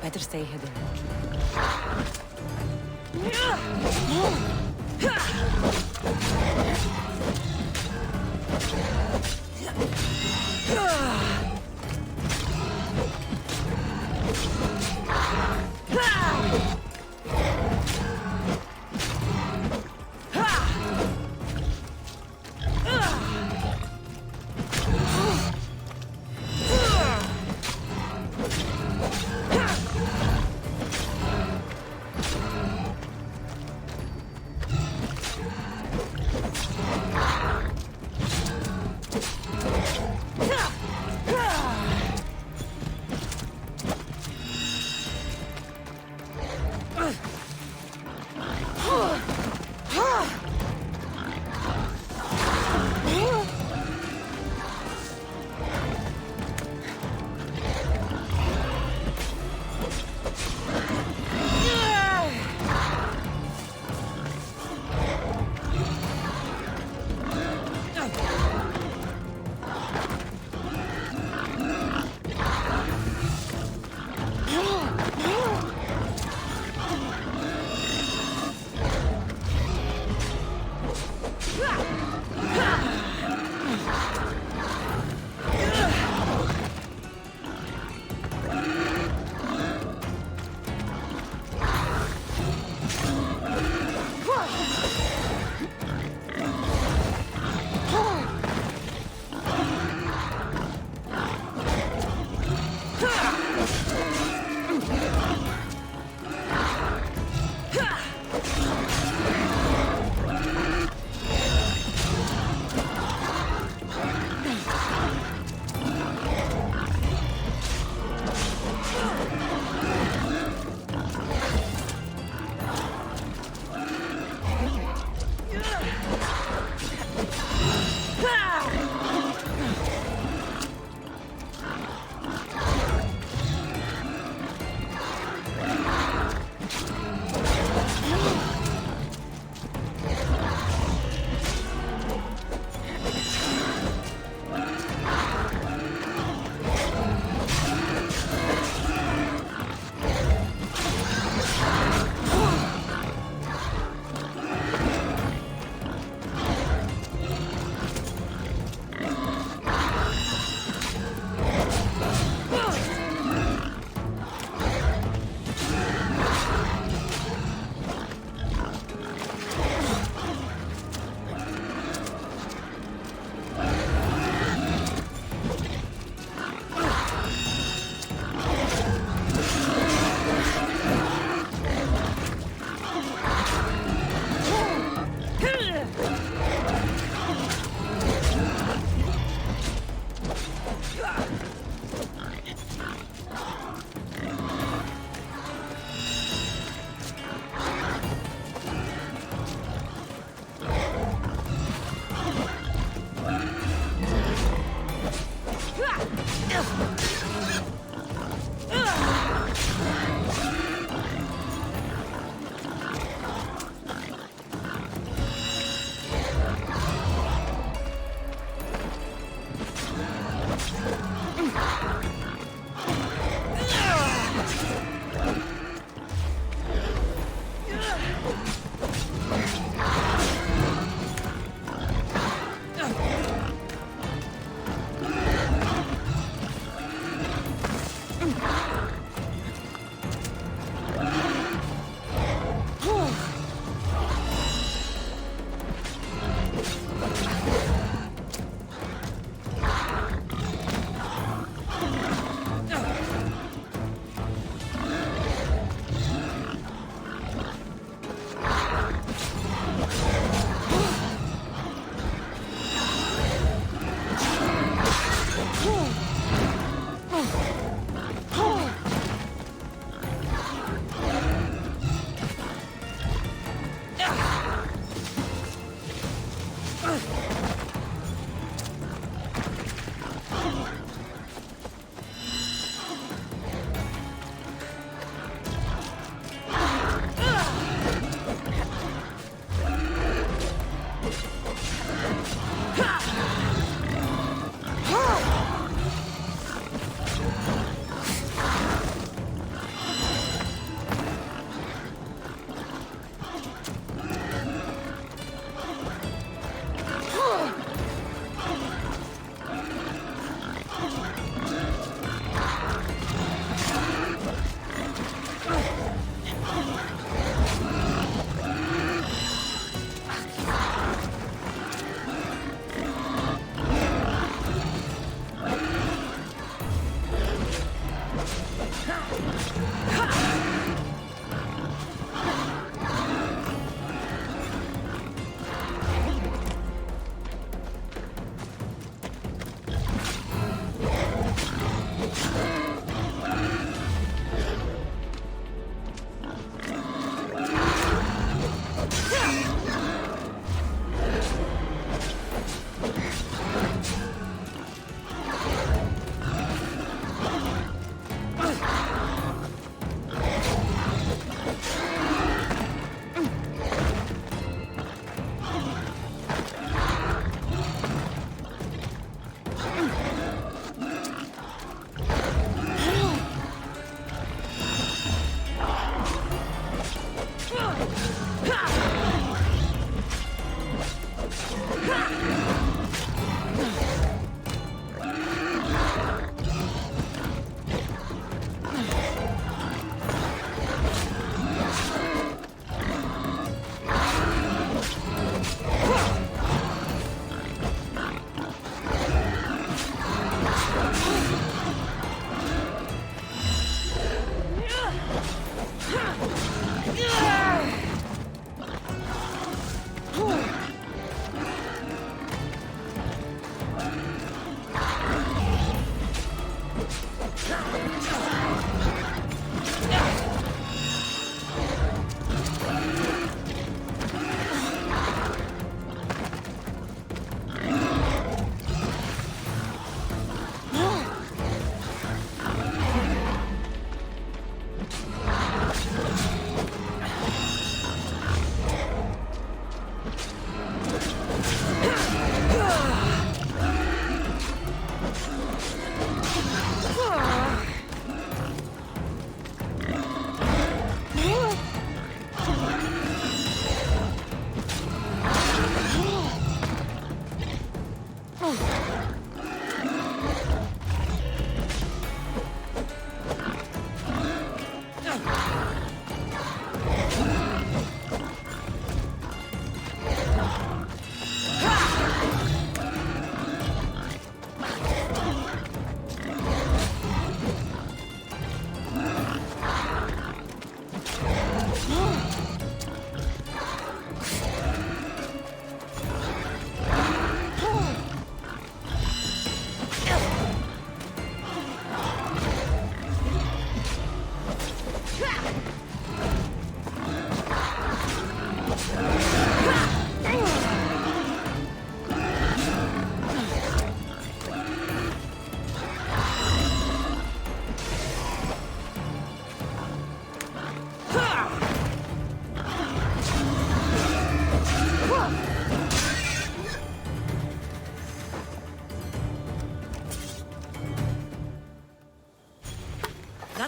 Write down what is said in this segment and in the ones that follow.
Better stay hidden.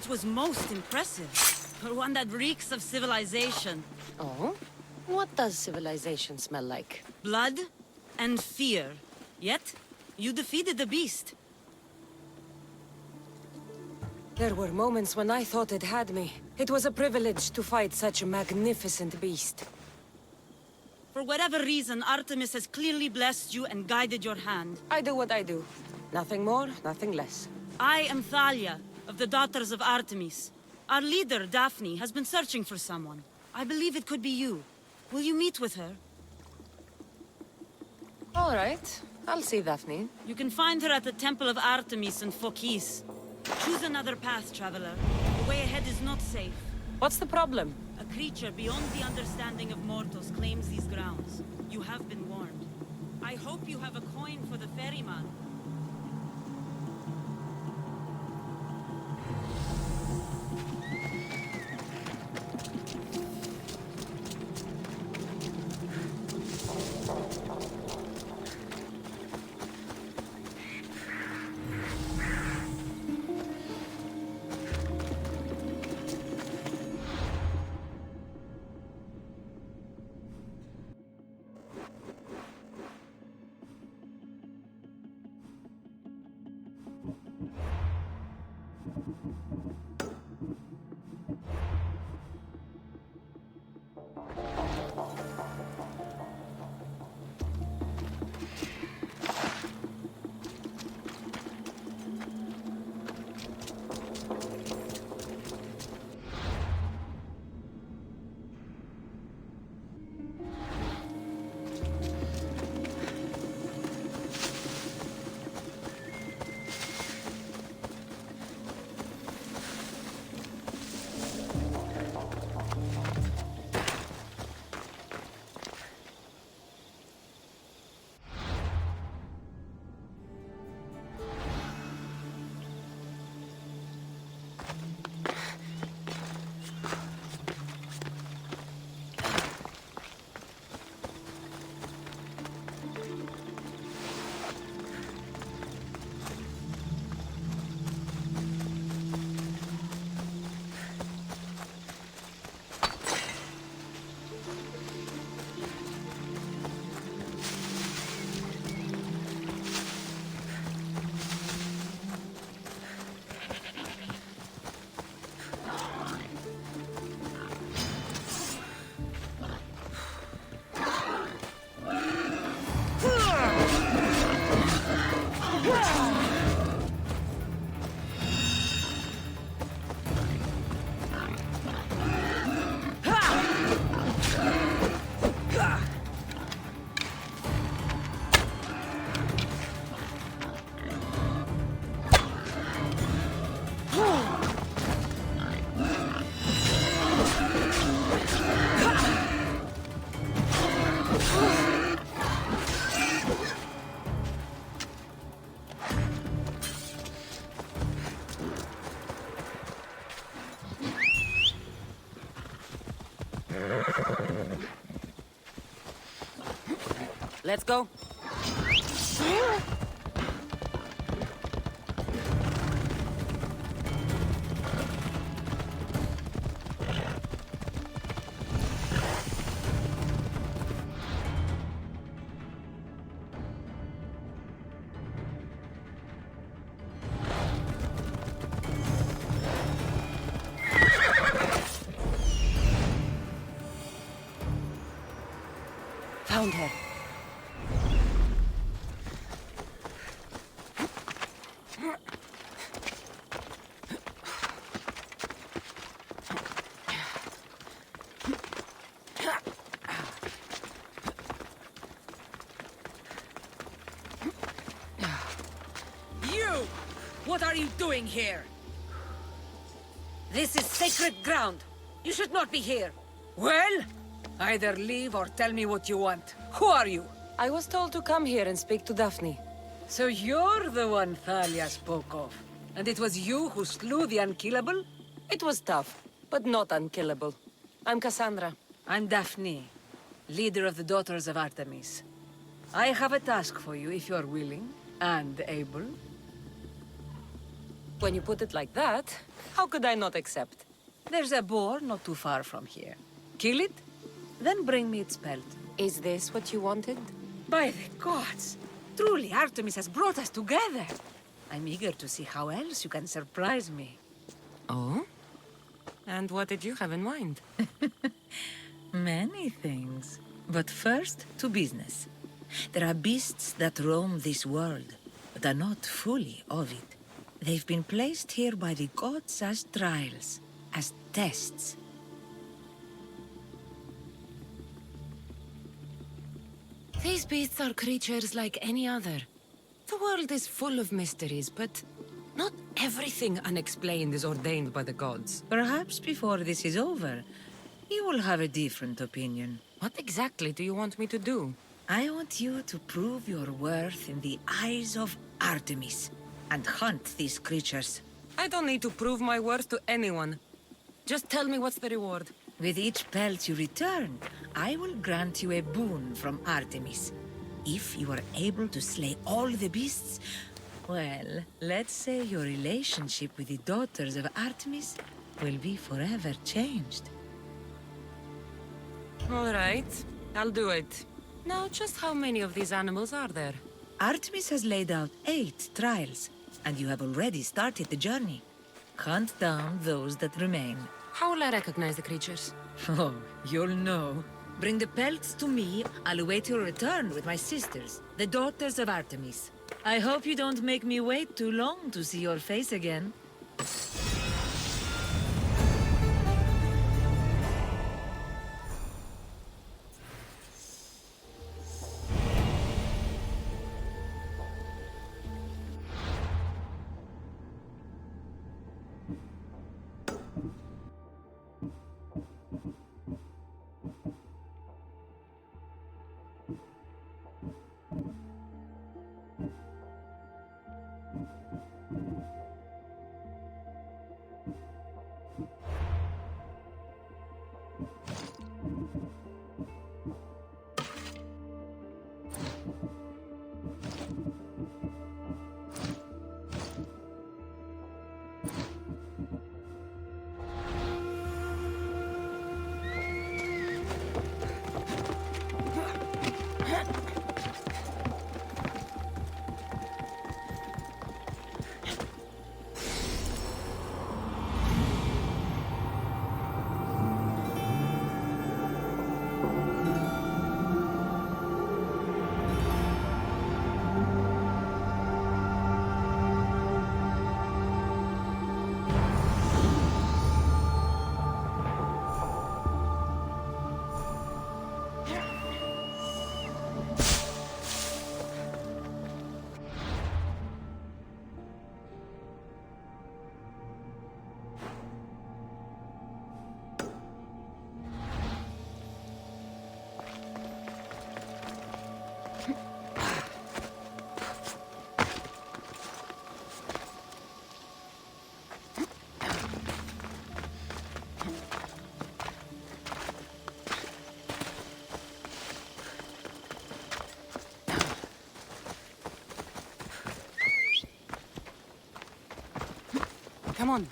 That was most impressive. One that reeks of civilization. Oh? What does civilization smell like? Blood and fear. Yet, you defeated the beast. There were moments when I thought it had me. It was a privilege to fight such a magnificent beast. For whatever reason, Artemis has clearly blessed you and guided your hand. I do what I do. Nothing more, nothing less. I am Thalia, of the Daughters of Artemis. Our leader, Daphne, has been searching for someone. I believe it could be you. Will you meet with her? All right. I'll see Daphne. You can find her at the Temple of Artemis in Phokis. Choose another path, traveler. The way ahead is not safe. What's the problem? A creature beyond the understanding of mortals claims these grounds. You have been warned. I hope you have a coin for the ferryman. Let's go. Found her. You! What are you doing here? This is sacred ground. You should not be here. Well, either leave or tell me what you want. Who are you? I was told to come here and speak to Daphne. So you're the one Thalia spoke of. And it was you who slew the unkillable? It was tough, but not unkillable. I'm Cassandra. I'm Daphne, leader of the Daughters of Artemis. I have a task for you if you're willing and able. When you put it like that, how could I not accept? There's a boar not too far from here. Kill it, then bring me its pelt. Is this what you wanted? By the gods! Truly, Artemis has brought us together. I'm eager to see how else you can surprise me. Oh? And what did you have in mind? Many things. But first, to business. There are beasts that roam this world, but are not fully of it. They've been placed here by the gods as trials, as tests. These beasts are creatures like any other. The world is full of mysteries, but not everything unexplained is ordained by the gods. Perhaps before this is over, you will have a different opinion. What exactly do you want me to do? I want you to prove your worth in the eyes of Artemis, and hunt these creatures. I don't need to prove my worth to anyone. Just tell me what's the reward. With each pelt you return, I will grant you a boon from Artemis. If you are able to slay all the beasts, well, let's say your relationship with the Daughters of Artemis will be forever changed. All right, I'll do it. Now, just how many of these animals are there? Artemis has laid out 8 trials, and you have already started the journey. Hunt down those that remain. How will I recognize the creatures? Oh, you'll know. Bring the pelts to me. I'll await your return with my sisters, the Daughters of Artemis. I hope you don't make me wait too long to see your face again. Come on.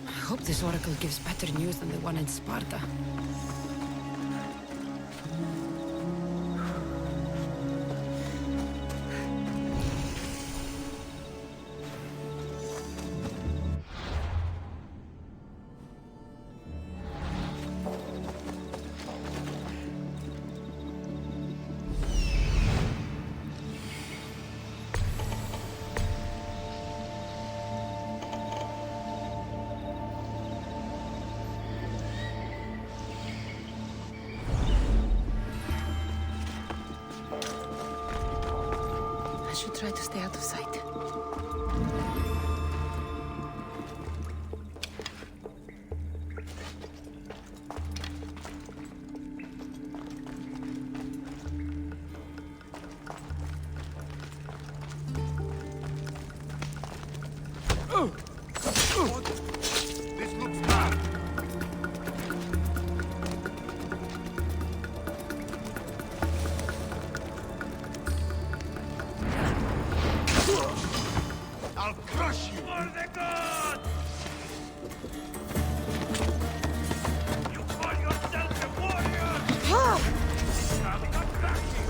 I hope this oracle gives better news than the one in Sparta. I should try to stay out of sight. This looks bad. I'll crush you! For the gods! You call yourself a warrior? I'm not crashing!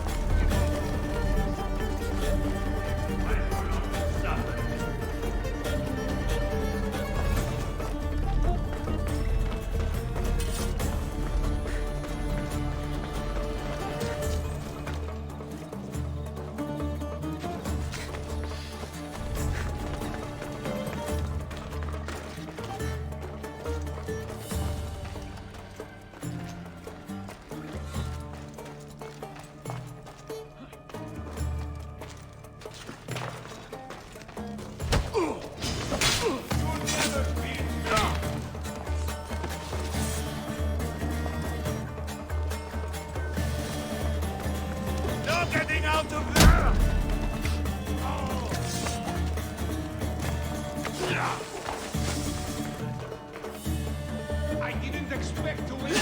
No getting out of there! I didn't expect to win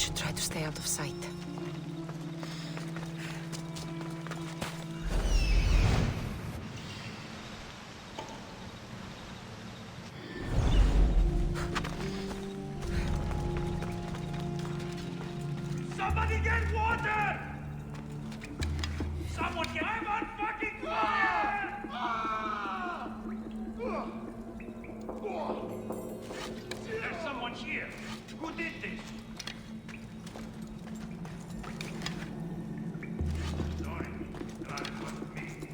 should try to stay out of sight. Somebody get water! Someone get... I'm on fucking fire! There's someone here. Who did this? Sorry, glad it wasn't me.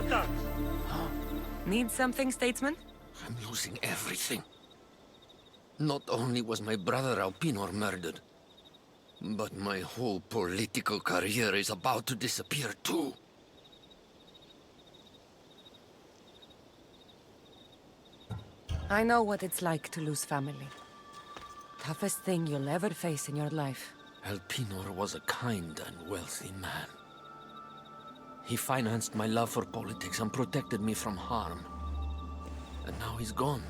contact. Need something, statesman? I'm losing everything. Not only was my brother Alpinor murdered, but my whole political career is about to disappear too. I know what it's like to lose family. Toughest thing you'll ever face in your life. Alpinor was a kind and wealthy man. He financed my love for politics and protected me from harm. And now he's gone.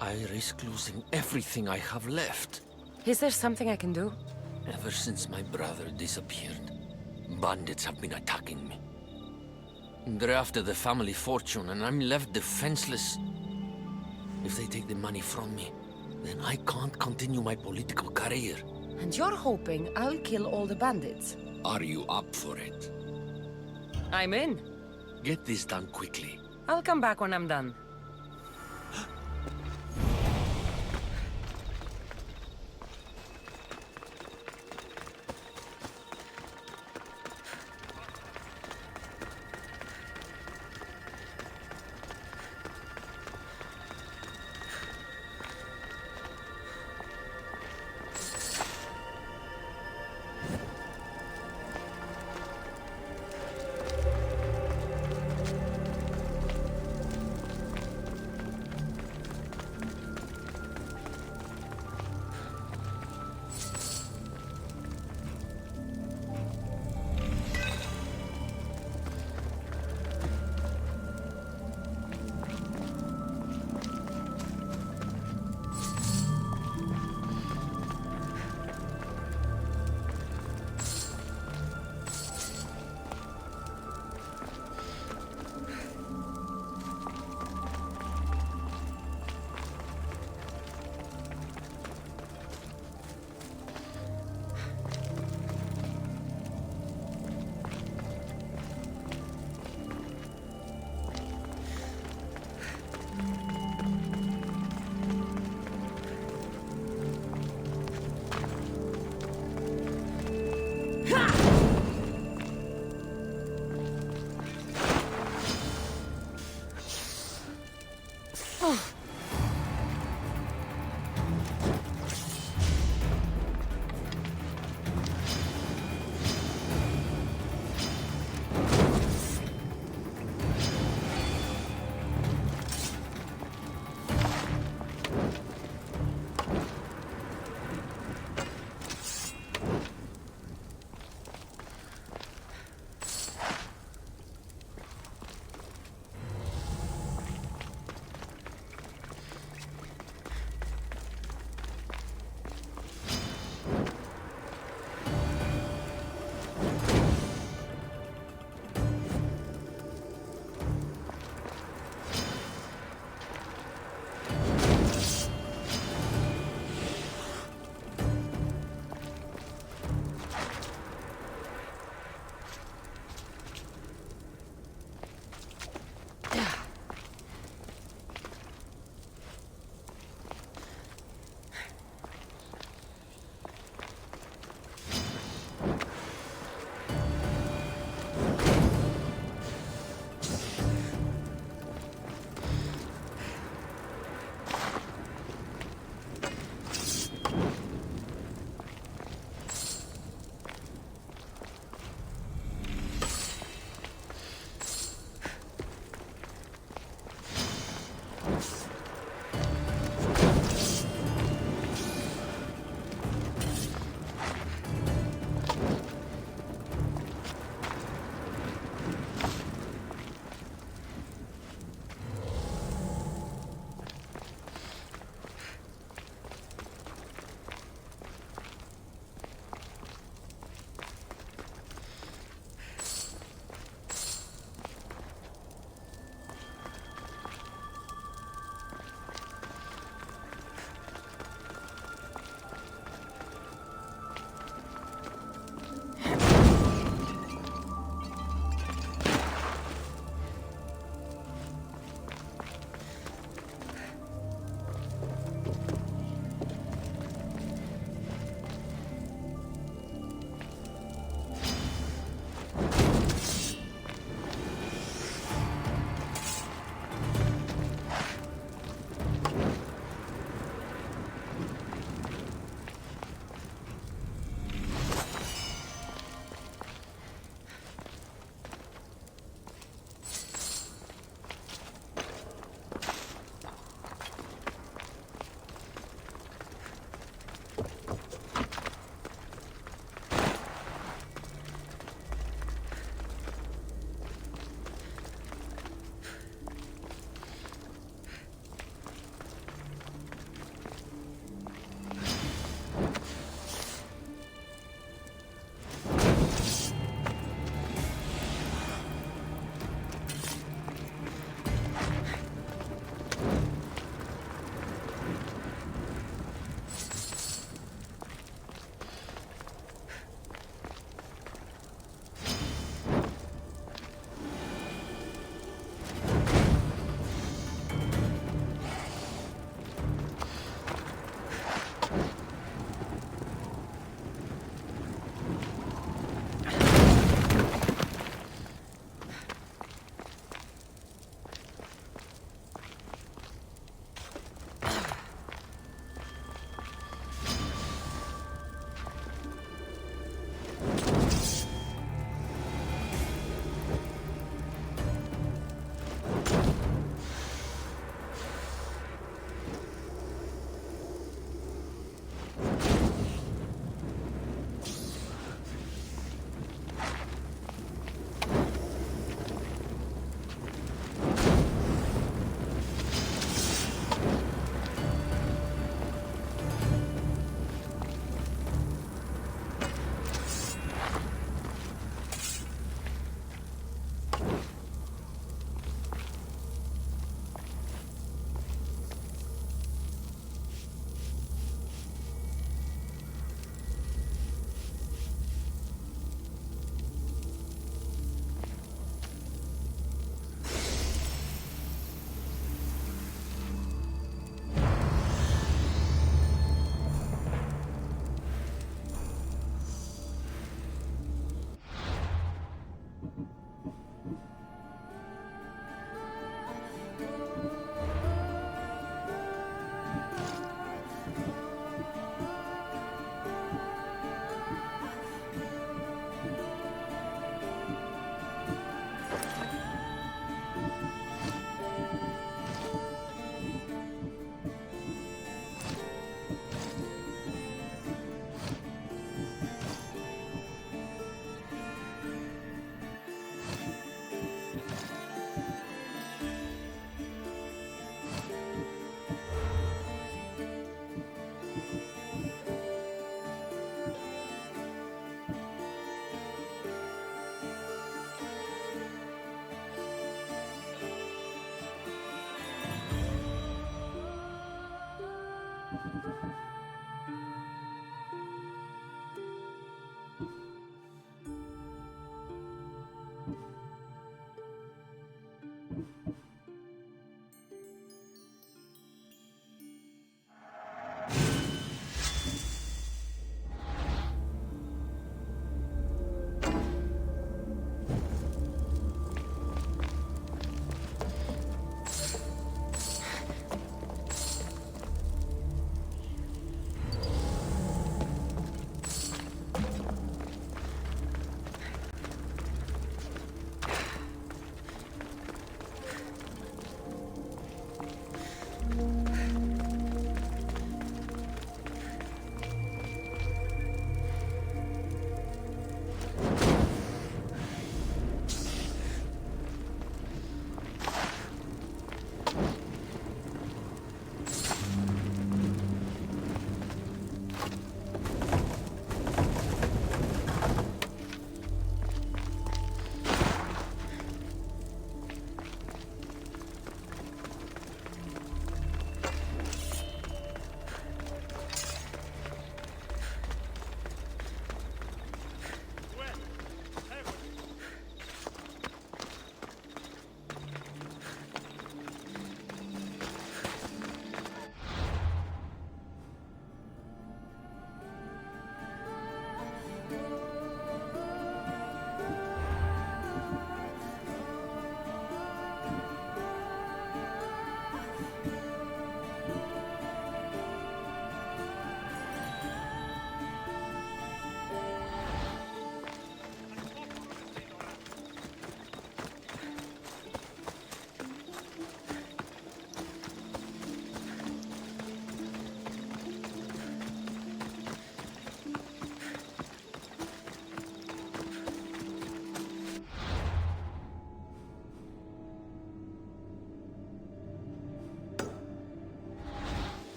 I risk losing everything I have left. Is there something I can do? Ever since my brother disappeared, bandits have been attacking me. They're after the family fortune, and I'm left defenseless. If they take the money from me, then I can't continue my political career. And you're hoping I'll kill all the bandits? Are you up for it? I'm in. Get this done quickly. I'll come back when I'm done.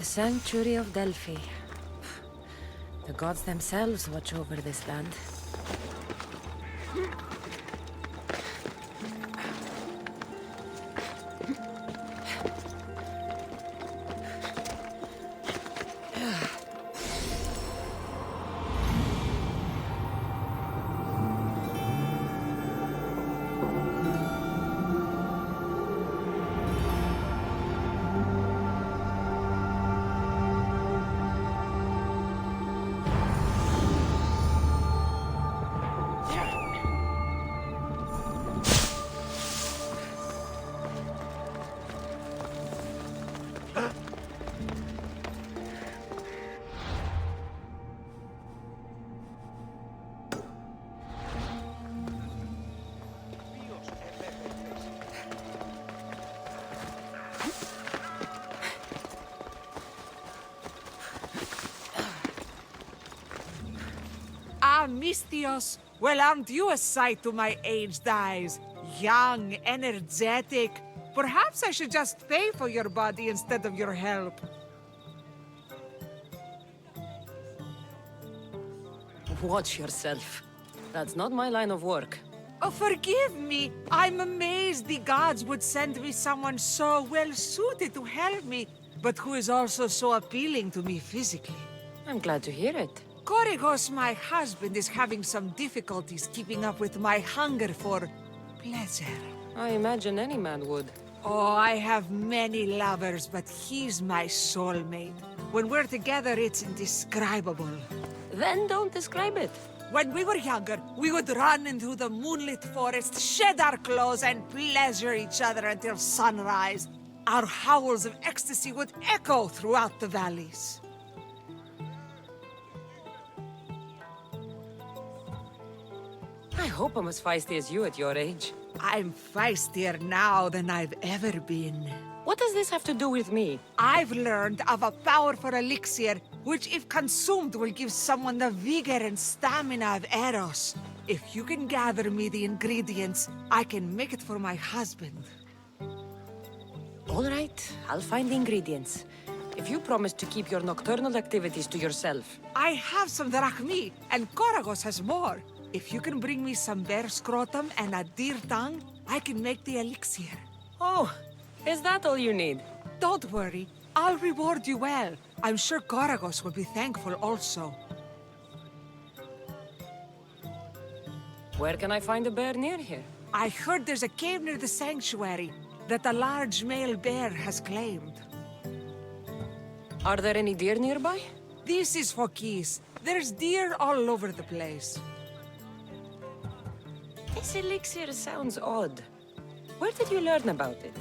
The Sanctuary of Delphi. The gods themselves watch over this land. Ah, Mistios! Well, aren't you a sight to my aged eyes? Young, energetic. Perhaps I should just pay for your body instead of your help. Watch yourself. That's not my line of work. Oh, forgive me. I'm amazed the gods would send me someone so well-suited to help me, but who is also so appealing to me physically. I'm glad to hear it. Korygos, my husband, is having some difficulties keeping up with my hunger for pleasure. I imagine any man would. Oh, I have many lovers, but he's my soulmate. When we're together, it's indescribable. Then don't describe it. When we were younger, we would run into the moonlit forest, shed our clothes, and pleasure each other until sunrise. Our howls of ecstasy would echo throughout the valleys. I hope I'm as feisty as you at your age. I'm feistier now than I've ever been. What does this have to do with me? I've learned of a powerful elixir, which if consumed will give someone the vigor and stamina of Eros. If you can gather me the ingredients, I can make it for my husband. All right, I'll find the ingredients. If you promise to keep your nocturnal activities to yourself. I have some drachmi, and Korygos has more. If you can bring me some bear scrotum and a deer tongue, I can make the elixir. Oh, is that all you need? Don't worry, I'll reward you well. I'm sure Korygos will be thankful also. Where can I find a bear near here? I heard there's a cave near the sanctuary that a large male bear has claimed. Are there any deer nearby? This is Phokis. There's deer all over the place. This elixir sounds odd. Where did you learn about it?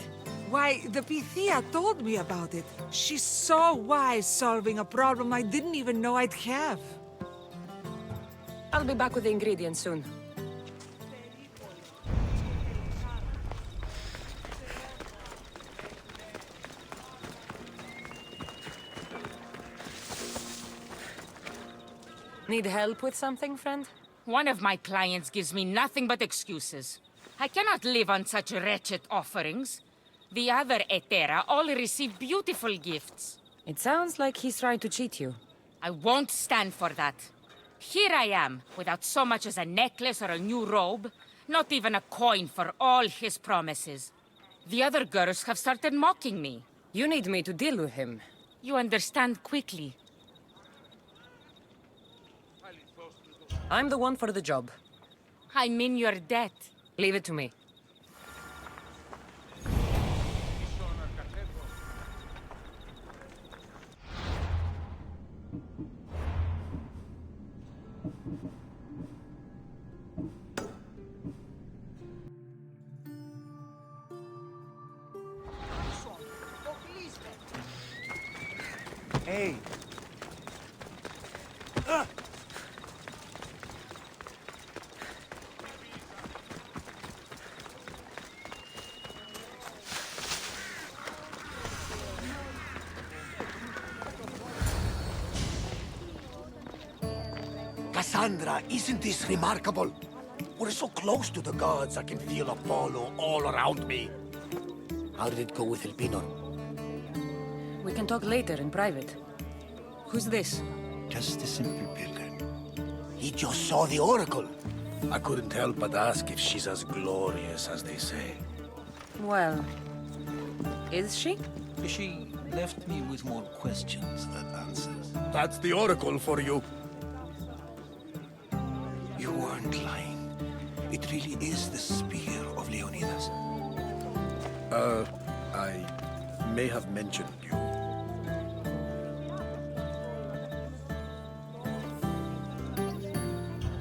Why, the Pythia told me about it. She's so wise solving a problem I didn't even know I'd have. I'll be back with the ingredients soon. Need help with something, friend? One of my clients gives me nothing but excuses. I cannot live on such wretched offerings. The other Etera all receive beautiful gifts. It sounds like he's trying to cheat you. I won't stand for that. Here I am, without so much as a necklace or a new robe. Not even a coin for all his promises. The other girls have started mocking me. You need me to deal with him. You understand quickly. I'm the one for the job. I'm in your debt. Leave it to me. Hey. Cassandra, isn't this remarkable? We're so close to the gods, I can feel Apollo all around me. How did it go with Elpinor? We can talk later in private. Who's this? Just a simple pilgrim. He just saw the oracle. I couldn't help but ask if she's as glorious as they say. Well, is she? She left me with more questions than answers. That's the oracle for you. You weren't lying. It really is the spear of Leonidas. I may have mentioned you.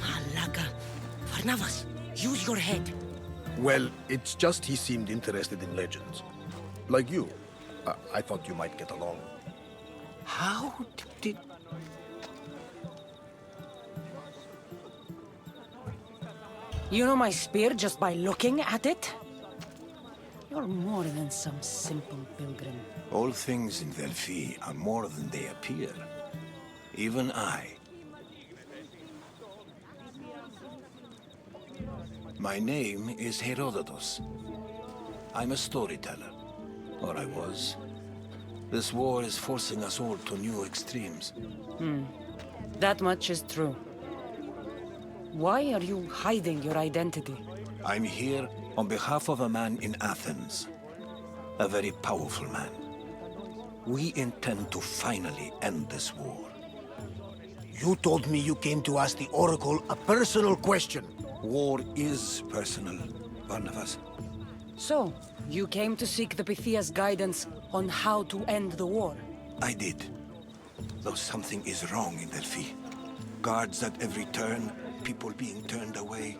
Malaga. Varnavas, use your head. Well, it's just he seemed interested in legends. Like you. I thought you might get along. How did... You know my spear just by looking at it? You're more than some simple pilgrim. All things in Delphi are more than they appear. Even I. My name is Herodotus. I'm a storyteller. Or I was. This war is forcing us all to new extremes. That much is true. Why are you hiding your identity? I'm here on behalf of a man in Athens. A very powerful man. We intend to finally end this war. You told me you came to ask the Oracle a personal question. War is personal, Barnabas. So, you came to seek the Pythia's guidance on how to end the war? I did. Though something is wrong in Delphi. Guards at every turn, people being turned away.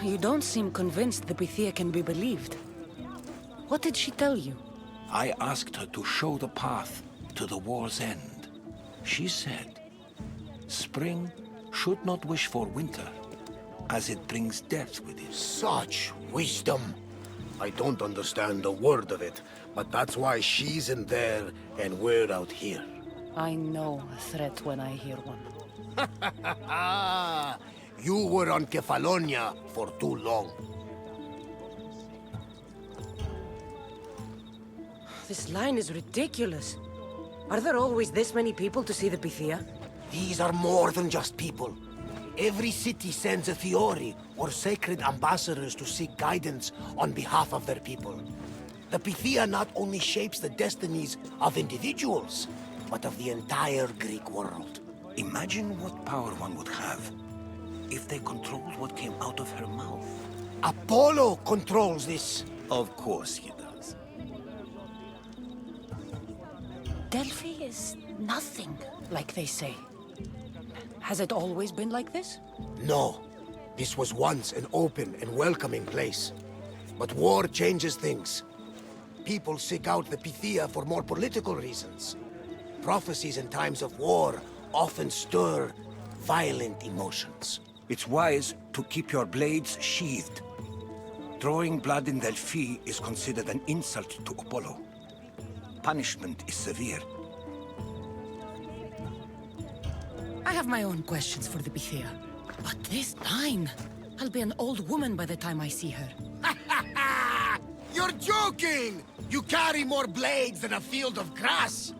You don't seem convinced the Pythia can be believed. What did she tell you? I asked her to show the path to the war's end. She said, spring should not wish for winter, as it brings death with it. Such wisdom! I don't understand a word of it, but that's why she's in there and we're out here. I know a threat when I hear one. You were on Kefalonia for too long. This line is ridiculous. Are there always this many people to see the Pythia? These are more than just people. Every city sends a Fiori or sacred ambassadors to seek guidance on behalf of their people. The Pythia not only shapes the destinies of individuals, but of the entire Greek world. Imagine what power one would have if they controlled what came out of her mouth. Apollo controls this. Of course he does. Delphi is nothing, like they say. Has it always been like this? No. This was once an open and welcoming place. But war changes things. People seek out the Pythia for more political reasons. Prophecies in times of war often stir violent emotions. It's wise to keep your blades sheathed. Drawing blood in Delphi is considered an insult to Apollo. Punishment is severe. I have my own questions for the Pythia. But this line... I'll be an old woman by the time I see her. You're joking! You carry more blades than a field of grass!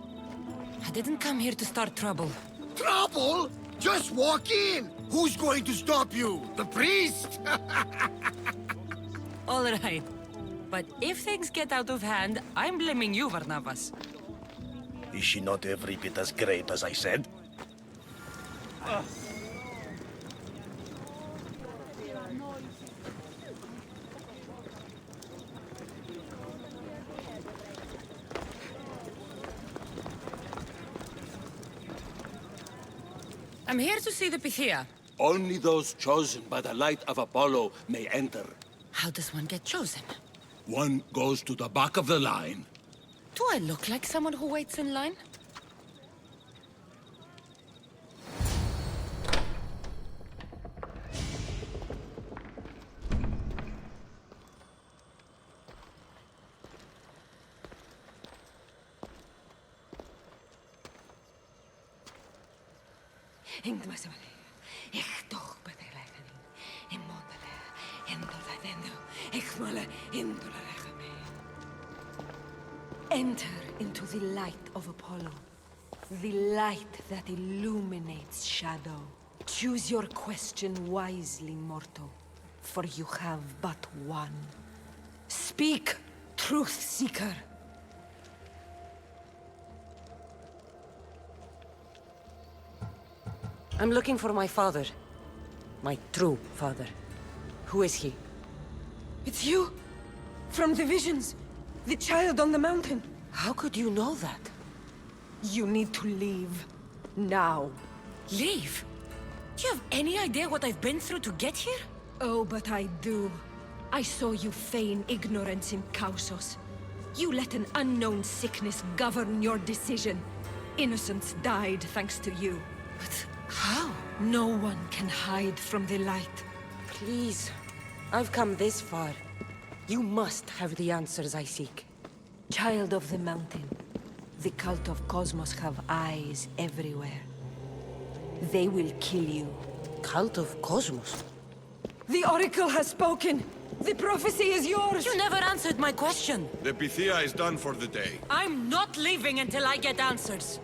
I didn't come here to start trouble. Trouble? Just walk in! Who's going to stop you? The priest? All right. But if things get out of hand, I'm blaming you, Varnavas. Is she not every bit as great as I said? I'm here to see the Pythia. Only those chosen by the light of Apollo may enter. How does one get chosen? One goes to the back of the line. Do I look like someone who waits in line? Enter into the light of Apollo. The light that illuminates shadow. Choose your question wisely, mortal, for you have but one. Speak, truth seeker. I'm looking for my father. My true father. Who is he? It's you! From the visions! The child on the mountain! How could you know that? You need to leave. Now. Leave? Do you have any idea what I've been through to get here? Oh, but I do. I saw you feign ignorance in Kausos. You let an unknown sickness govern your decision. Innocents died thanks to you. But how? No one can hide from the light. Please. I've come this far. You must have the answers I seek. Child of the mountain, the cult of Cosmos have eyes everywhere. They will kill you. Cult of Cosmos? The Oracle has spoken! The prophecy is yours! You never answered my question! The Pythia is done for the day. I'm not leaving until I get answers!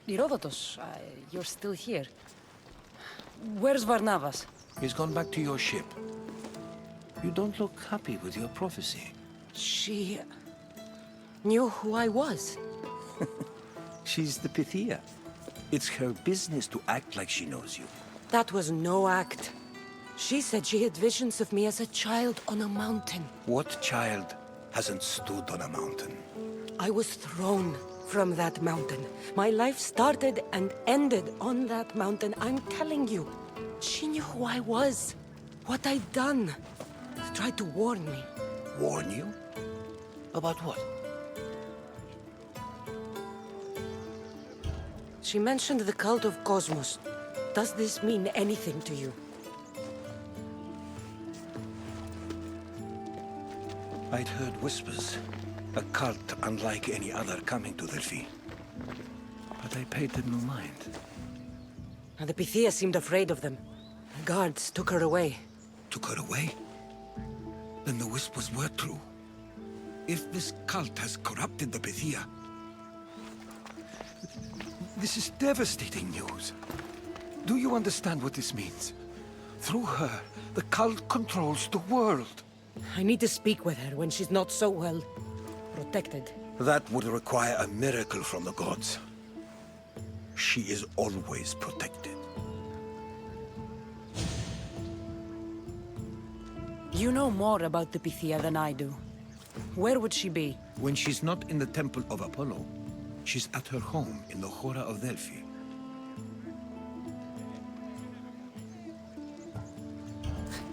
Herodotus, you're still here. Where's Varnavas? He's gone back to your ship. You don't look happy with your prophecy. She knew who I was. She's the Pythia. It's her business to act like she knows you. That was no act. She said she had visions of me as a child on a mountain. What child hasn't stood on a mountain? I was thrown from that mountain. My life started and ended on that mountain. I'm telling you. She knew who I was, what I'd done. She tried to warn me. Warn you? About what? She mentioned the cult of Cosmos. Does this mean anything to you? I'd heard whispers. A cult unlike any other coming to Delphi. But I paid them no mind. And the Pythia seemed afraid of them. The guards took her away. Took her away? Then the whispers were true. If this cult has corrupted the Pythia... This is devastating news. Do you understand what this means? Through her, the cult controls the world. I need to speak with her when she's not so well protected. That would require a miracle from the gods. She is always protected. You know more about the Pythia than I do. Where would she be? When she's not in the Temple of Apollo, she's at her home in the Hora of Delphi.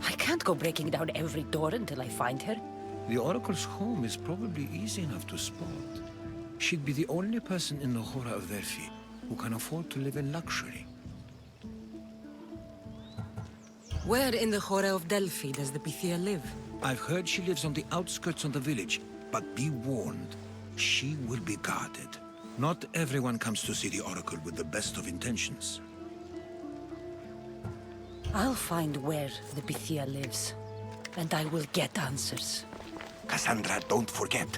I can't go breaking down every door until I find her. The Oracle's home is probably easy enough to spot. She'd be the only person in the Hora of Delphi who can afford to live in luxury. Where in the Hora of Delphi does the Pythia live? I've heard she lives on the outskirts of the village, but be warned, she will be guarded. Not everyone comes to see the Oracle with the best of intentions. I'll find where the Pythia lives, and I will get answers. Cassandra, don't forget.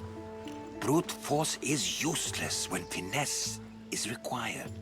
Brute force is useless when finesse is required.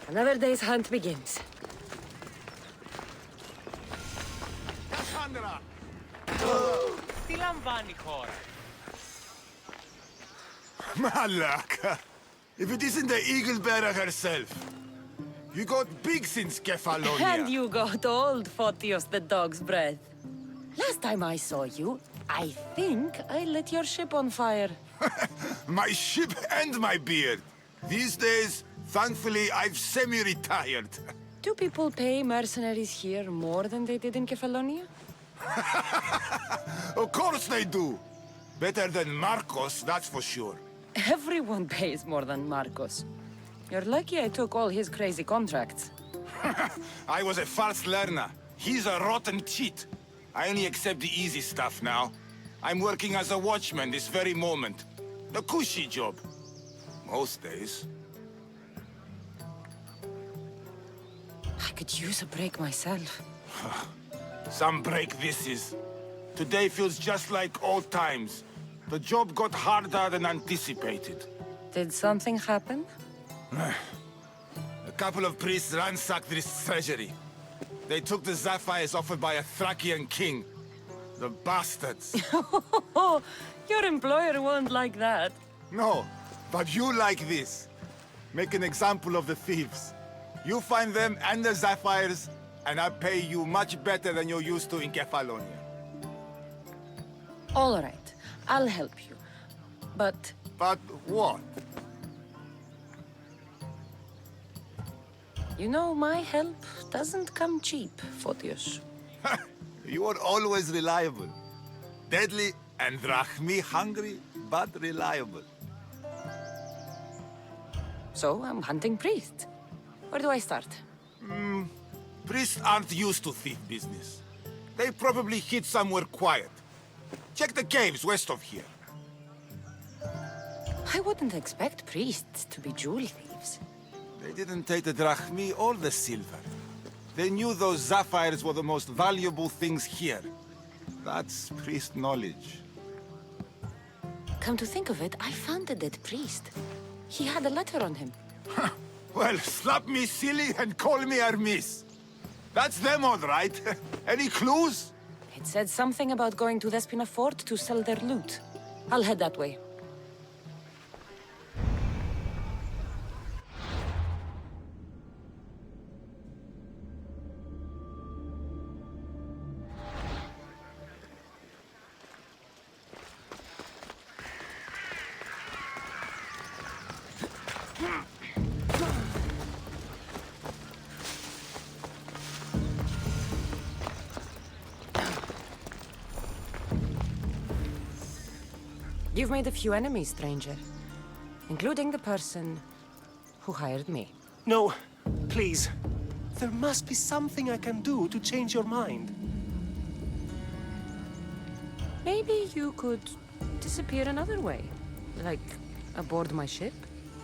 Another day's hunt begins. Cassandra! Τι λαμβάνει η χώρα? Μαλάκα! If it isn't the Eagle-bearer herself. You got big since Kefalonia. And you got old, Photios the dog's breath. Last time I saw you, I think I lit your ship on fire. My ship and my beard. These days, thankfully, I've semi-retired. Do people pay mercenaries here more than they did in Kefalonia? Of course they do. Better than Marcos, that's for sure. Everyone pays more than Marcos. You're lucky I took all his crazy contracts. I was a fast learner. He's a rotten cheat. I only accept the easy stuff now. I'm working as a watchman this very moment. The cushy job. Most days. I could use a break myself. Some break this is. Today feels just like old times. The job got harder than anticipated. Did something happen? A couple of priests ransacked this treasury. They took the sapphires offered by a Thracian king. The bastards. Your employer won't like that. No, but you like this. Make an example of the thieves. You find them and the sapphires, and I pay you much better than you're used to in Kefalonia. All right, I'll help you. But... But what? You know, my help doesn't come cheap, Photios. You are always reliable. Deadly and drachmi hungry, but reliable. So, I'm hunting priests. Where do I start? Priests aren't used to thief business. They probably hid somewhere quiet. Check the caves west of here. I wouldn't expect priests to be jewel thieves. They didn't take the drachmi or the silver. They knew those sapphires were the most valuable things here. That's priest knowledge. Come to think of it, I found a dead priest. He had a letter on him. Well, slap me silly and call me Hermes. That's them all right. Any clues? It said something about going to Despina Fort to sell their loot. I'll head that way. You've made a few enemies, stranger. Including the person who hired me. No, please. There must be something I can do to change your mind. Maybe you could disappear another way. Like, aboard my ship?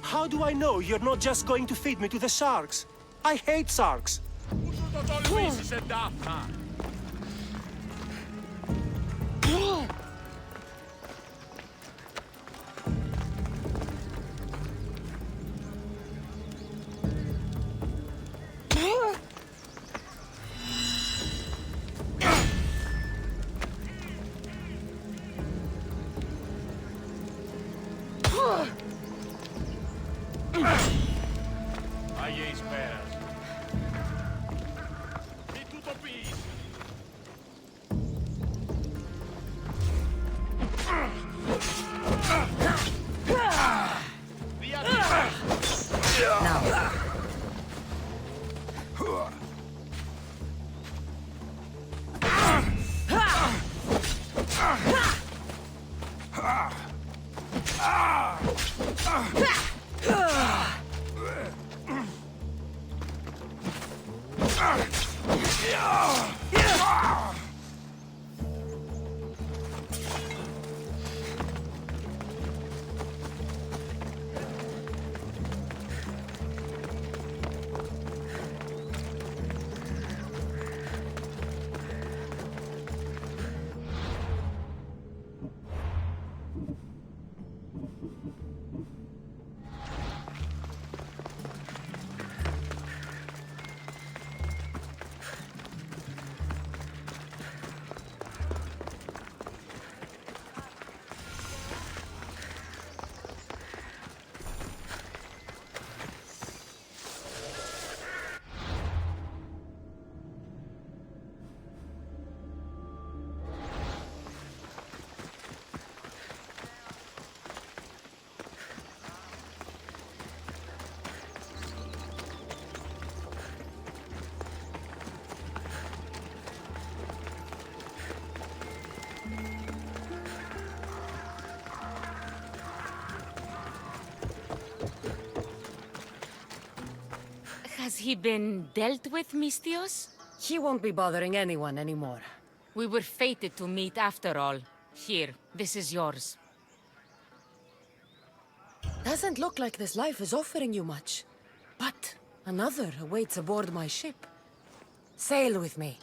How do I know you're not just going to feed me to the sharks? I hate sharks. Aí esperas. E tu topis. Now. Has he been dealt with, Mistios? He won't be bothering anyone anymore. We were fated to meet after all. Here, this is yours. Doesn't look like this life is offering you much. But another awaits aboard my ship. Sail with me.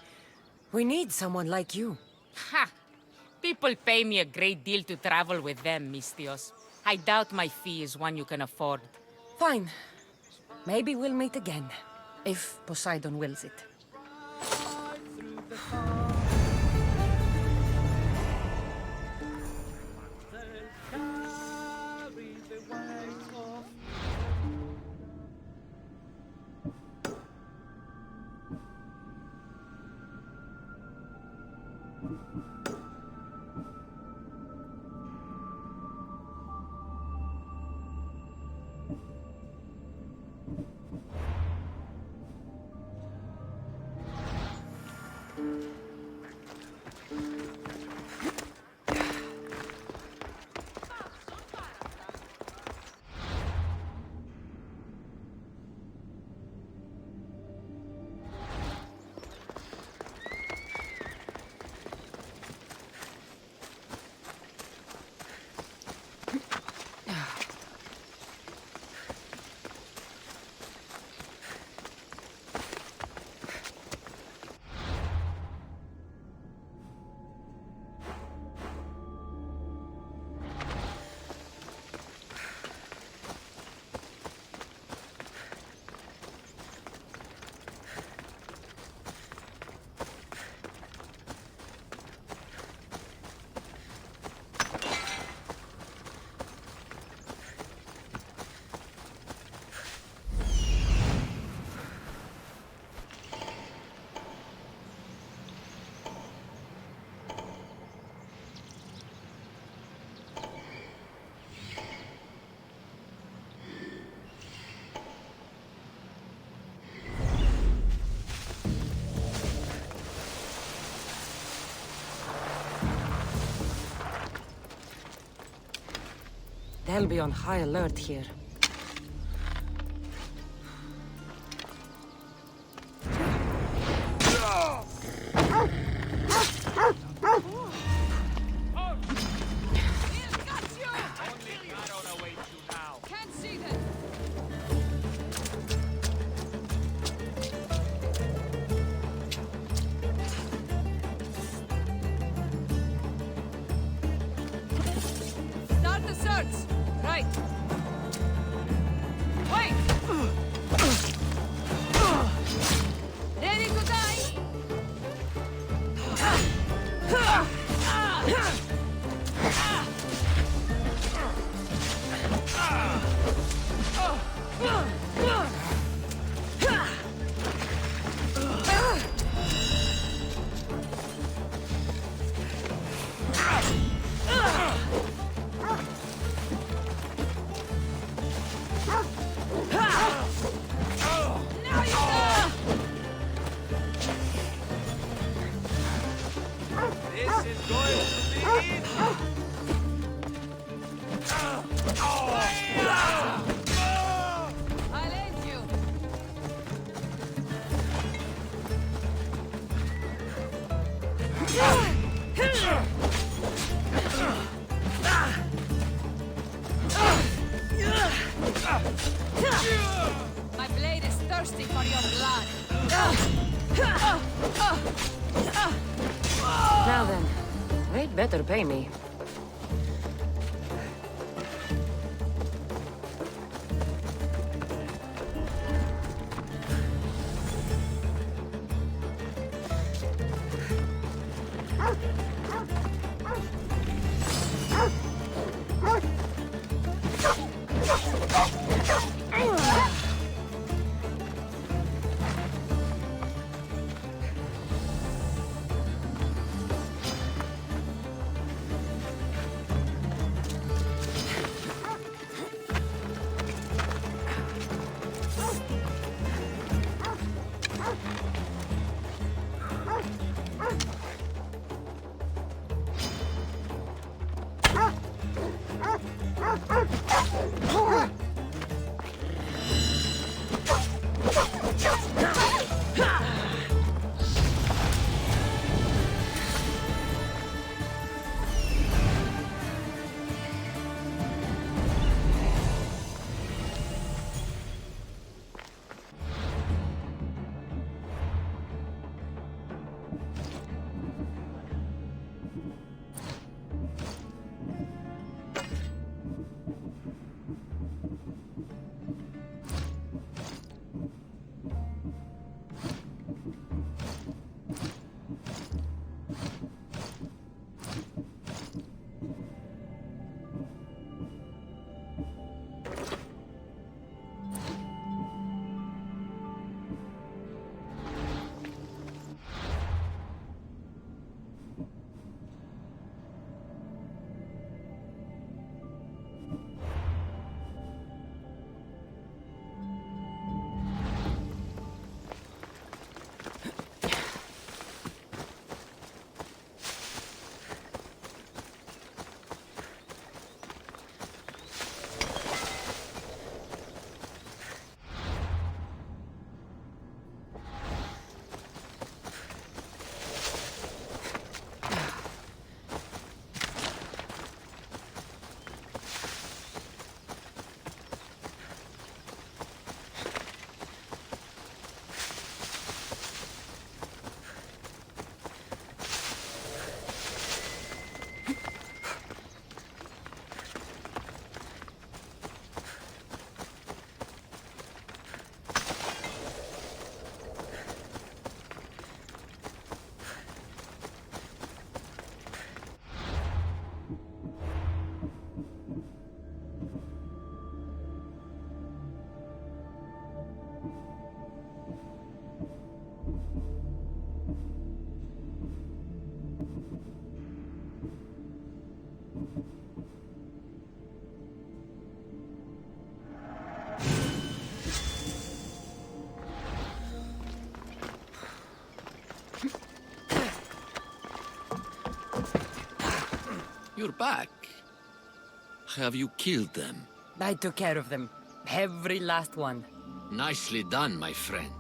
We need someone like you. Ha! People pay me a great deal to travel with them, Mistios. I doubt my fee is one you can afford. Fine. Maybe we'll meet again. If Poseidon wills it. They'll be on high alert here. My blade is thirsty for your blood. Now then, they'd better pay me. You're back. Have you killed them? I took care of them. Every last one. Nicely done, my friend.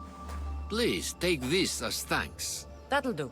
Please, take this as thanks. That'll do.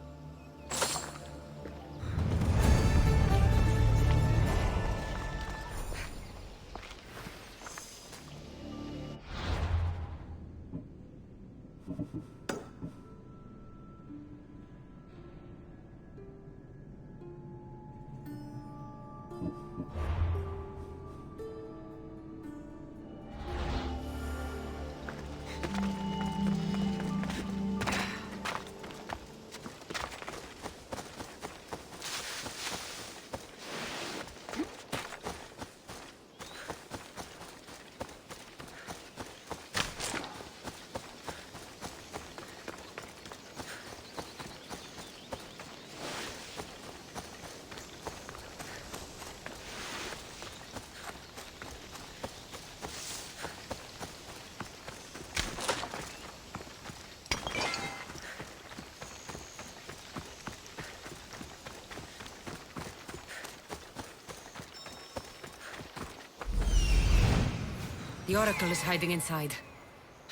The Oracle is hiding inside.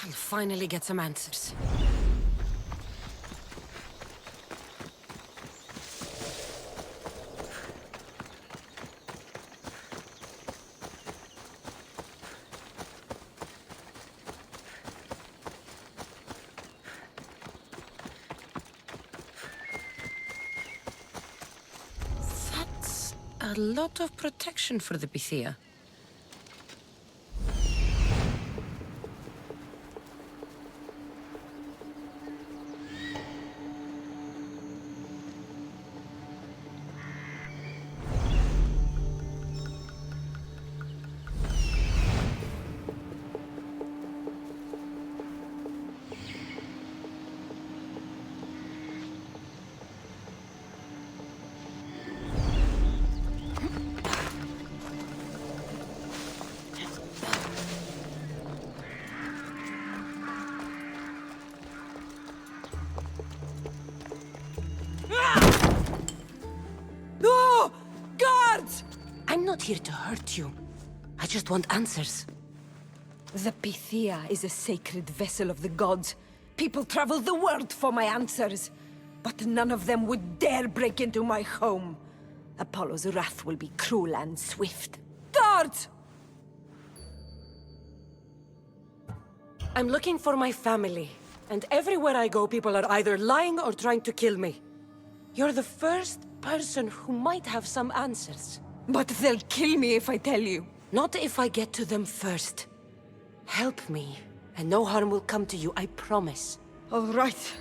I'll finally get some answers. That's a lot of protection for the Pythia. No! Guards! I'm not here to hurt you. I just want answers. The Pythia is a sacred vessel of the gods. People travel the world for my answers. But none of them would dare break into my home. Apollo's wrath will be cruel and swift. Guards! I'm looking for my family. And everywhere I go, people are either lying or trying to kill me. You're the first person who might have some answers. But they'll kill me if I tell you. Not if I get to them first. Help me, and no harm will come to you, I promise. All right.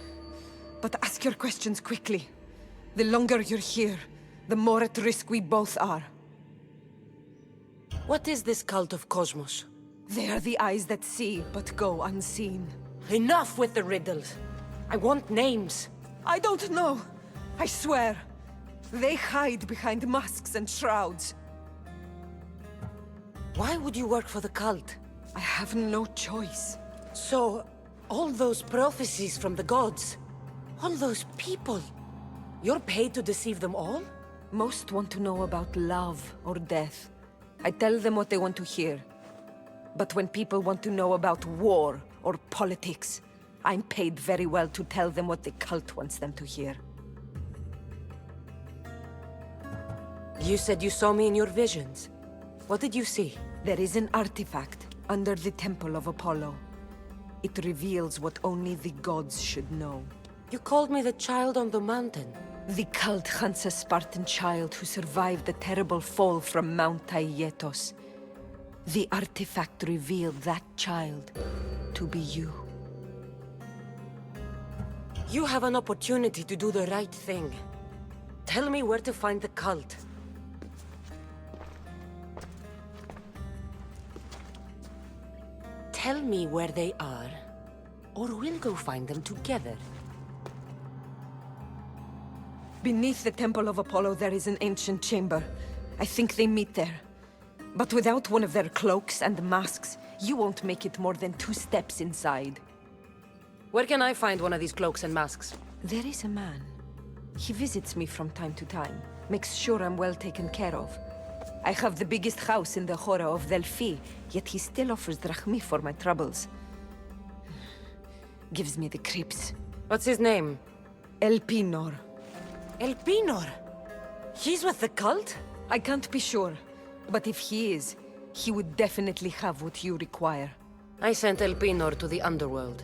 But ask your questions quickly. The longer you're here, the more at risk we both are. What is this cult of Cosmos? They are the eyes that see, but go unseen. Enough with the riddles. I want names. I don't know. I swear. They hide behind masks and shrouds. Why would you work for the cult? I have no choice. So, all those prophecies from the gods, all those people, you're paid to deceive them all? Most want to know about love or death. I tell them what they want to hear. But when people want to know about war or politics, I'm paid very well to tell them what the cult wants them to hear. You said you saw me in your visions. What did you see? There is an artifact under the Temple of Apollo. It reveals what only the gods should know. You called me the child on the mountain. The cult hunts a Spartan child who survived the terrible fall from Mount Aietos. The artifact revealed that child to be you. You have an opportunity to do the right thing. Tell me where to find the cult. Tell me where they are, or we'll go find them together. Beneath the Temple of Apollo there is an ancient chamber. I think they meet there. But without one of their cloaks and masks, you won't make it more than 2 steps inside. Where can I find one of these cloaks and masks? There is a man. He visits me from time to time. makes sure I'm well taken care of. I have the biggest house in the Hora of Delphi, yet he still offers drachmi for my troubles. Gives me the creeps. What's his name? Elpinor. Elpinor? He's with the cult? I can't be sure, but if he is, he would definitely have what you require. I sent Elpinor to the underworld.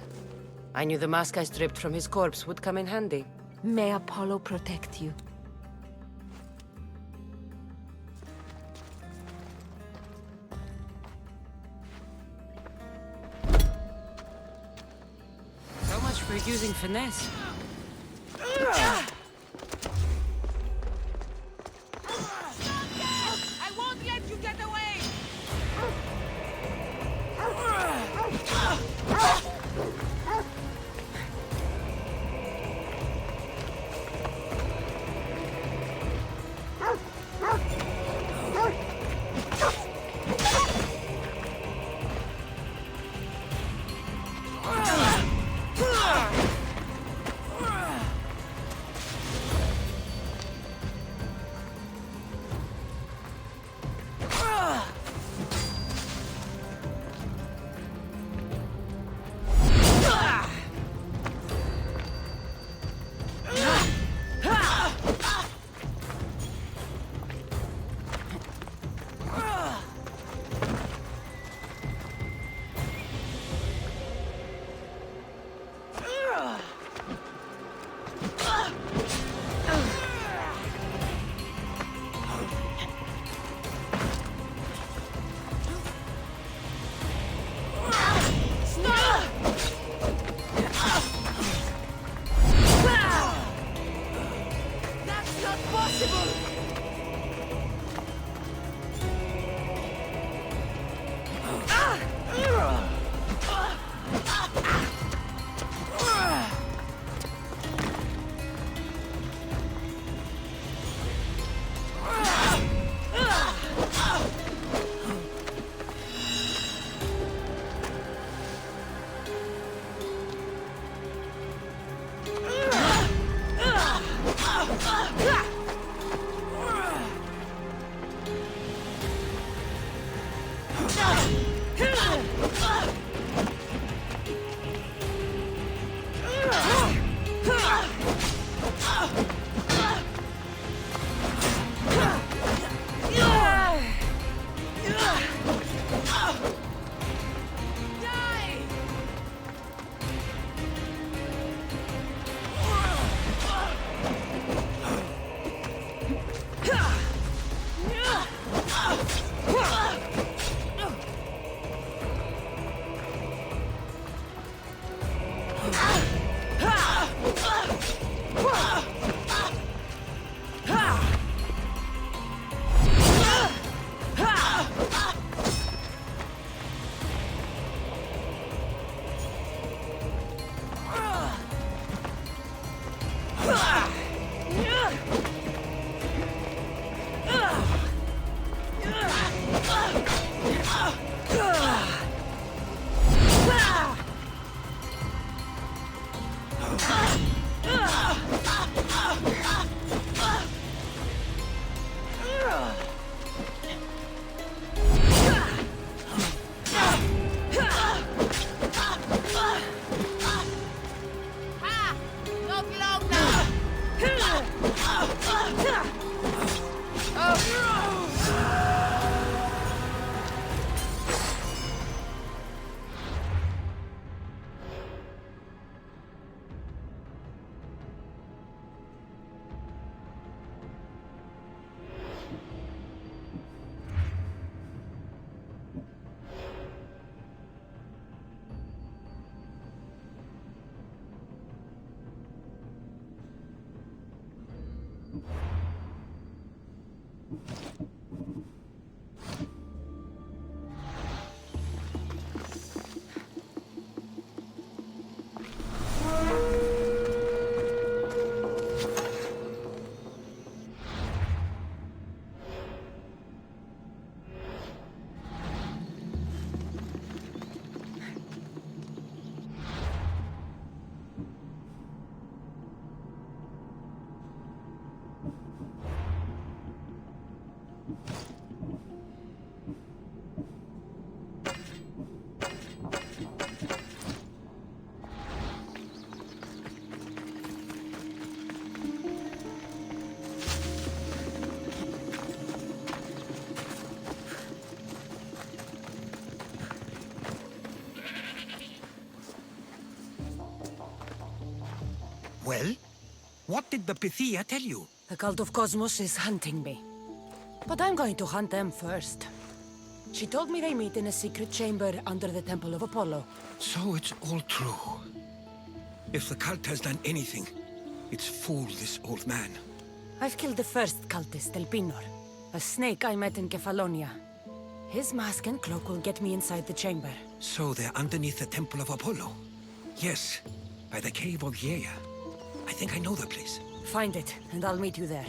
I knew the mask I stripped from his corpse would come in handy. May Apollo protect you. So much for using finesse. I won't let you get away! Well? What did the Pythia tell you? The cult of Cosmos is hunting me. But I'm going to hunt them first. She told me they meet in a secret chamber under the Temple of Apollo. So it's all true. If the cult has done anything, it's fooled this old man. I've killed the first cultist, Elpinor, a snake I met in Kefalonia. His mask and cloak will get me inside the chamber. So they're underneath the Temple of Apollo? Yes, by the Cave of Yea. I think I know the place. Find it, and I'll meet you there.